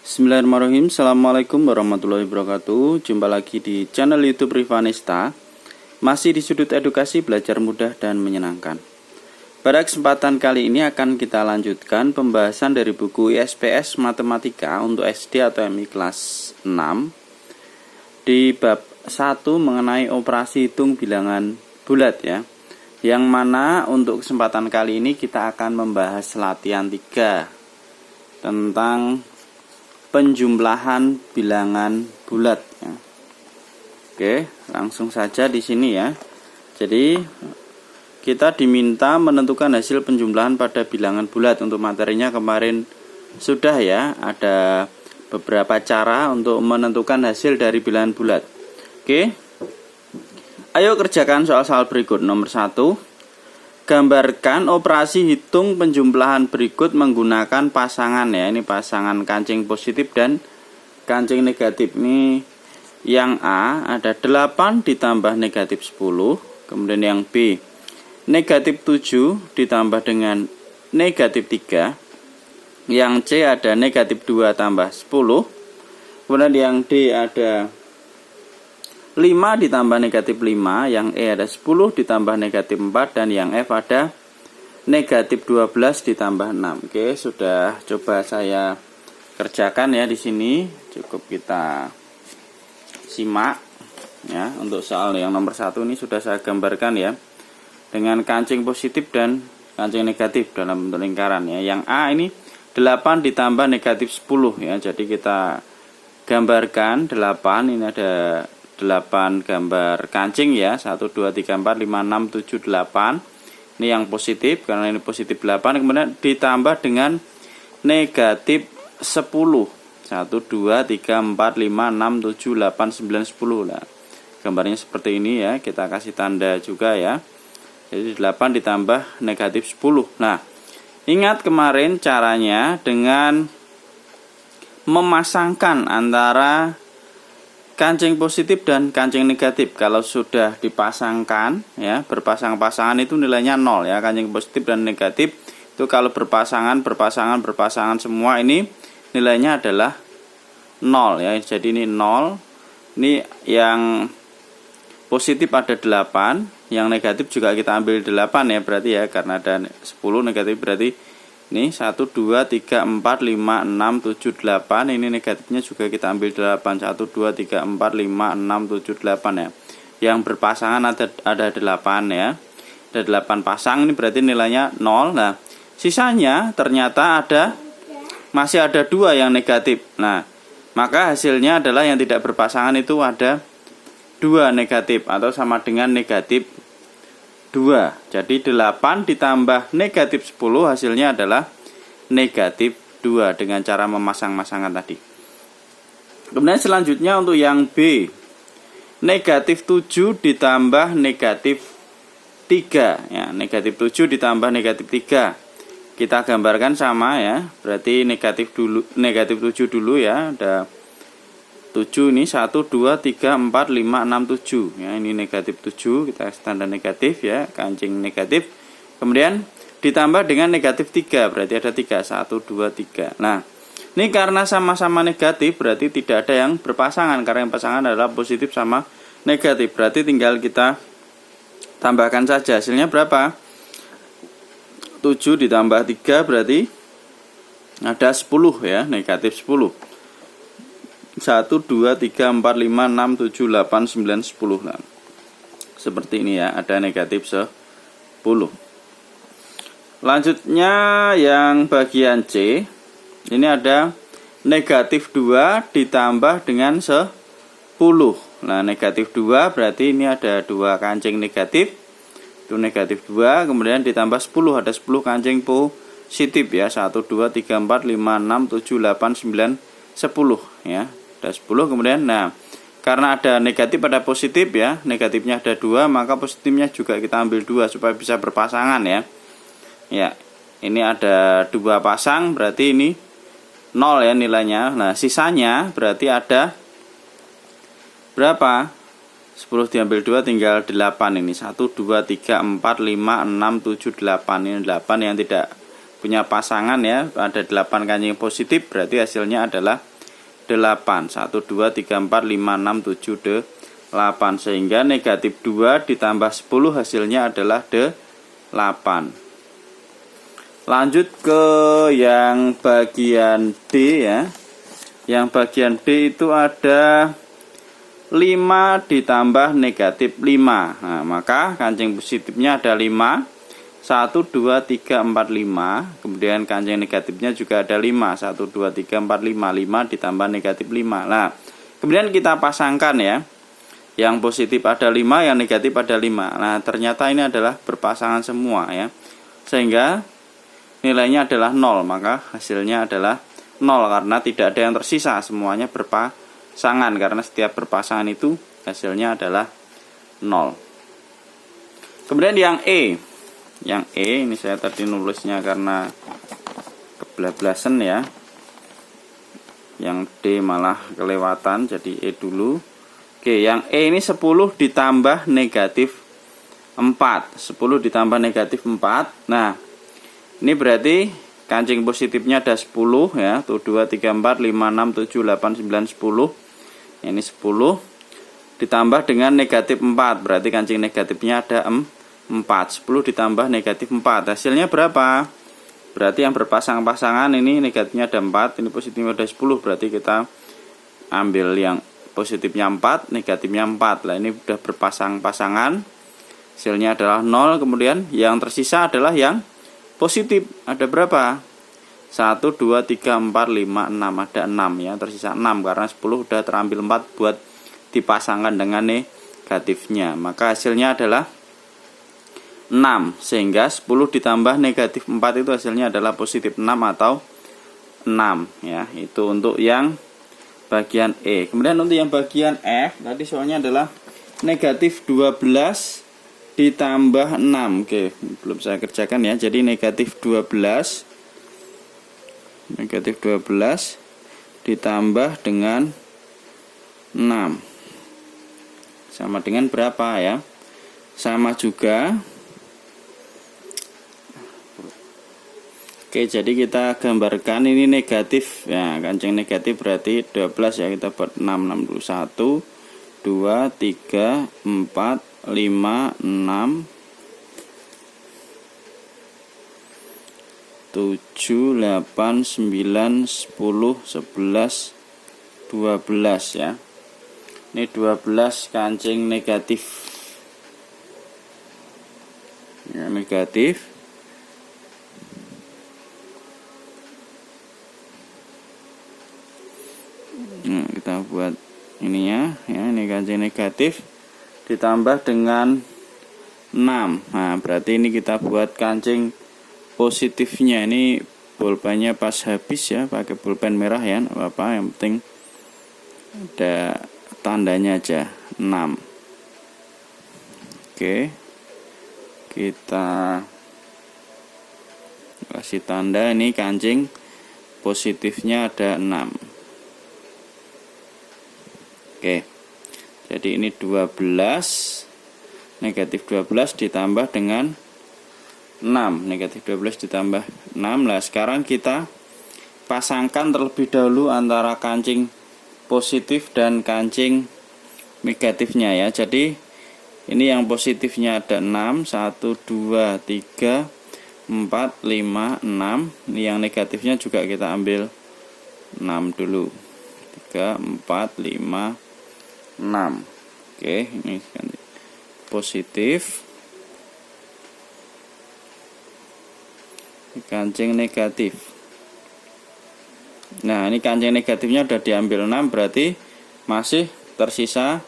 Bismillahirrahmanirrahim. Assalamualaikum warahmatullahi wabarakatuh. Jumpa lagi di channel YouTube Rivanista. Masih di sudut edukasi belajar mudah dan menyenangkan. Pada kesempatan kali ini akan kita lanjutkan pembahasan dari buku ISPS Matematika untuk SD atau MI kelas 6 di bab 1 mengenai operasi hitung bilangan bulat ya. Yang mana untuk kesempatan kali ini kita akan membahas latihan 3 tentang penjumlahan bilangan bulat ya. Oke, langsung saja di sini ya. Jadi kita diminta menentukan hasil penjumlahan pada bilangan bulat. Untuk materinya kemarin sudah ya, ada beberapa cara untuk menentukan hasil dari bilangan bulat. Oke. Ayo kerjakan soal-soal berikut. Nomor 1. Gambarkan operasi hitung penjumlahan berikut menggunakan pasangan ya. Ini pasangan kancing positif dan kancing negatif. Ini yang A ada 8 ditambah negatif 10. Kemudian yang B negatif 7 ditambah dengan negatif 3. Yang C ada negatif 2 tambah 10. Kemudian yang D ada 5 ditambah negatif 5, yang E ada 10 ditambah negatif 4, dan yang F ada negatif 12 ditambah 6. Oke, sudah coba saya kerjakan ya di sini. Cukup kita simak ya. Untuk soal yang nomor 1 ini sudah saya gambarkan ya, dengan kancing positif dan kancing negatif dalam bentuk lingkaran ya. Yang A ini 8 ditambah negatif 10 ya. Jadi kita gambarkan 8, ini ada 8 gambar kancing ya, 1, 2, 3, 4, 5, 6, 7, 8. Ini yang positif, karena ini positif 8. Kemudian ditambah dengan negatif 10, 1, 2, 3, 4, 5, 6, 7, 8, 9, 10. Nah, gambarnya seperti ini ya, kita kasih tanda juga ya. Jadi 8 ditambah negatif 10. Nah, ingat kemarin caranya dengan memasangkan antara kancing positif dan kancing negatif. Kalau sudah dipasangkan ya, berpasang-pasangan itu nilainya 0 ya. Kancing positif dan negatif itu kalau berpasangan semua ini nilainya adalah 0 ya. Jadi ini 0. Ini yang positif ada 8, yang negatif juga kita ambil 8 ya berarti ya, karena ada 10 negatif berarti ini 1, 2, 3, 4, 5, 6, 7, 8. Ini negatifnya juga kita ambil 8. 1, 2, 3, 4, 5, 6, 7, 8 ya. Yang berpasangan ada 8 ya. Ada 8 pasang, ini berarti nilainya 0. Nah, sisanya ternyata masih ada 2 yang negatif. Nah, maka hasilnya adalah yang tidak berpasangan itu ada 2 negatif atau sama dengan negatif 2. Jadi 8 ditambah negatif 10 hasilnya adalah negatif 2 dengan cara memasang-masangkan tadi. Kemudian selanjutnya untuk yang B, negatif 7 ditambah negatif 3 ya, negatif 7 ditambah negatif 3. Kita gambarkan sama ya, berarti negatif 7 dulu ya. Ada 7 ini 1, 2, 3, 4, 5, 6, 7 ya, ini negatif 7, kita standar negatif ya, kancing negatif. Kemudian ditambah dengan negatif 3, berarti ada 3, 1, 2, 3. Nah, ini karena sama-sama negatif berarti tidak ada yang berpasangan, karena yang pasangan adalah positif sama negatif. Berarti tinggal kita tambahkan saja, hasilnya berapa? 7 ditambah 3 berarti ada 10 ya, negatif 10. 1, 2, 3, 4, 5, 6, 7, 8, 9, 10. Nah, seperti ini ya, ada negatif 10. Lanjutnya yang bagian C, ini ada negatif 2 ditambah dengan 10. Nah, negatif 2 berarti ini ada 2 kancing negatif. Itu negatif 2, kemudian ditambah 10, ada 10 kancing positif ya. 1, 2, 3, 4, 5, 6, 7, 8, 9, 10 ya. Ada 10, kemudian nah, karena ada negatif pada positif ya, negatifnya ada 2, maka positifnya juga kita ambil 2 supaya bisa berpasangan ya. Ya, ini ada 2 pasang, berarti ini 0 ya nilainya. Nah, sisanya berarti ada berapa? 10 diambil 2 tinggal 8 ini. 1, 2, 3, 4, 5, 6, 7, 8. Ini 8 yang tidak punya pasangan ya, ada 8 kancing positif, berarti hasilnya adalah 8. 1, 2, 3, 4, 5, 6, 7, 8. Sehingga negatif 2 ditambah 10 hasilnya adalah 8. Lanjut ke yang bagian D ya. Yang bagian D itu ada 5 ditambah negatif 5. Nah, maka kancing positifnya ada 5. 1, 2, 3, 4, 5. Kemudian kancing negatifnya juga ada 5. 1, 2, 3, 4, 5. 5 ditambah negatif 5. Nah, kemudian kita pasangkan ya. Yang positif ada 5, yang negatif ada 5. Nah, ternyata ini adalah berpasangan semua ya. Sehingga nilainya adalah 0. Maka hasilnya adalah 0 karena tidak ada yang tersisa. Semuanya berpasangan. Karena setiap berpasangan itu hasilnya adalah 0. Kemudian yang E. Yang E ini saya tadi nulisnya karena kebablasan ya. Yang D malah kelewatan, jadi E dulu. Oke, yang E ini 10 ditambah negatif 4. 10 ditambah negatif 4. Nah, ini berarti kancing positifnya ada 10 ya. 1, 2, 3, 4, 5, 6, 7, 8, 9, 10. Ini 10 ditambah dengan negatif 4. Berarti kancing negatifnya ada 4. 10 ditambah negatif 4. Hasilnya berapa? Berarti yang berpasang-pasangan ini negatifnya ada 4, ini positifnya ada 10. Berarti kita ambil yang positifnya 4, negatifnya 4. Lah ini sudah berpasang-pasangan. Hasilnya adalah 0. Kemudian yang tersisa adalah yang positif. Ada berapa? 1, 2, 3, 4, 5, 6. Ada 6 ya. Tersisa 6 karena 10 sudah terambil 4 buat dipasangkan dengan negatifnya. Maka hasilnya adalah 6, sehingga 10 ditambah negatif 4 itu hasilnya adalah positif 6 atau 6 ya. Itu untuk yang bagian E. Kemudian untuk yang bagian F, tadi soalnya adalah negatif 12 ditambah 6. Oke, belum saya kerjakan ya. Jadi negatif 12 ditambah dengan 6 sama dengan berapa ya? Sama juga. Oke, jadi kita gambarkan ini negatif ya, kancing negatif berarti 12 ya, kita buat 6, 6 dulu. 1, 2, 3, 4, 5, 6, 7, 8, 9, 10, 11, 12 ya. Ini 12 kancing negatif ya, negatif. Nah, kita buat ininya ya, ini kancing negatif ditambah dengan 6. Nah, berarti ini kita buat kancing positifnya. Ini pulpennya pas habis ya, pakai pulpen merah ya, apa yang penting ada tandanya aja 6. Oke, kita kasih tanda ini kancing positifnya ada 6. Oke, jadi ini 12, negatif 12 ditambah dengan 6, negatif 12 ditambah 6. Nah, sekarang kita pasangkan terlebih dahulu antara kancing positif dan kancing negatifnya ya. Jadi ini yang positifnya ada 6, 1, 2, 3, 4, 5, 6. Ini yang negatifnya juga kita ambil 6 dulu. 3, 4, 5, 6. Oke, ini positif, kancing negatif. Nah, ini kancing negatifnya sudah diambil 6, berarti masih tersisa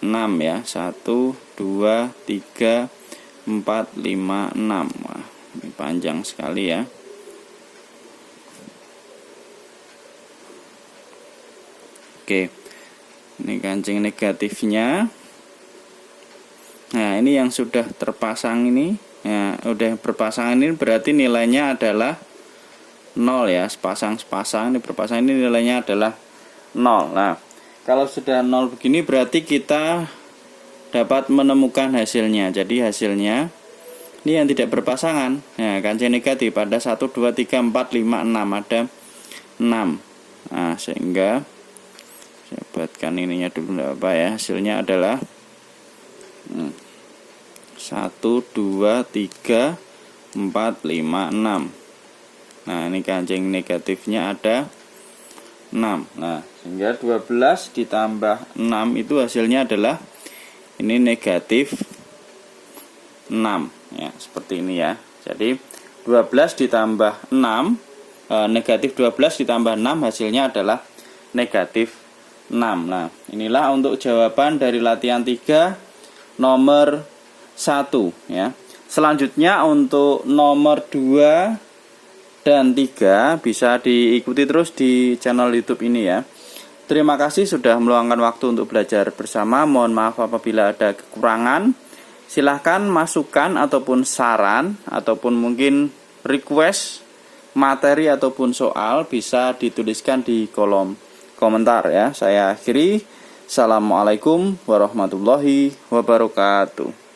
6 ya. 1, 2, 3, 4, 5, 6. Wah, ini panjang sekali ya. Oke, ini kancing negatifnya. Nah, ini yang sudah terpasang ini ya, udah berpasang ini berarti nilainya adalah 0 ya. Sepasang ini berpasang ini nilainya adalah 0. Nah, kalau sudah 0 begini berarti kita dapat menemukan hasilnya. Jadi hasilnya ini yang tidak berpasangan. Nah, kancing negatif ada 1, 2, 3, 4, 5, 6. Ada 6. Nah, sehingga saya buatkan ininya dulu, enggak apa ya. Hasilnya adalah 1, 2, 3, 4, 5, 6. Nah, ini kancing negatifnya ada 6. Nah, sehingga 12 ditambah 6 itu hasilnya adalah ini negatif 6 ya, seperti ini ya. Jadi 12 ditambah 6 negatif 12 ditambah 6 hasilnya adalah negatif 6. Nah, inilah untuk jawaban dari latihan 3 nomor 1 ya. Selanjutnya untuk nomor 2 dan 3 bisa diikuti terus di channel YouTube ini ya. Terima kasih sudah meluangkan waktu untuk belajar bersama. Mohon maaf apabila ada kekurangan. Silahkan masukan ataupun saran ataupun mungkin request materi ataupun soal bisa dituliskan di kolom komentar ya. Saya akhiri. Assalamualaikum warahmatullahi wabarakatuh.